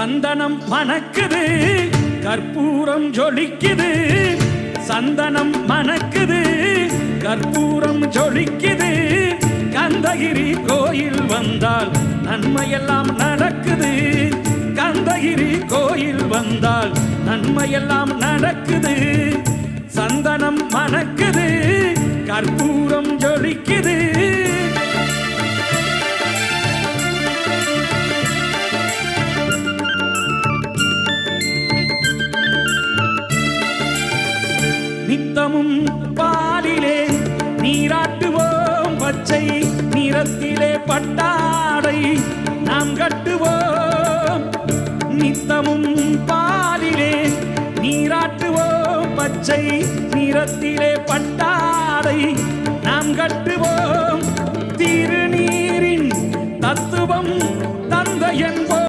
சந்தனம் மணக்குது, கற்பூரம் ஜொலிக்குது. சந்தனம் மணக்குது, கற்பூரம் ஜொலிக்குது. கந்தகிரி கோயில் வந்தால் நன்மையெல்லாம் நடக்குது. கந்தகிரி கோயில் வந்தால் நன்மையெல்லாம் நடக்குது. சந்தனம் மணக்குது, கற்பூரம் ஜொலிக்குது. நித்தமும் பாலிலே நீராட்டுவோம், பச்சை நிறத்திலே பட்டாடை நாம் கட்டுவோம். நித்தமும் பாலிலே நீராட்டுவோம், பச்சை நிறத்திலே பட்டாடை நாம் கட்டுவோம். திருநீரின் தத்துவம் தந்தை என்போம்.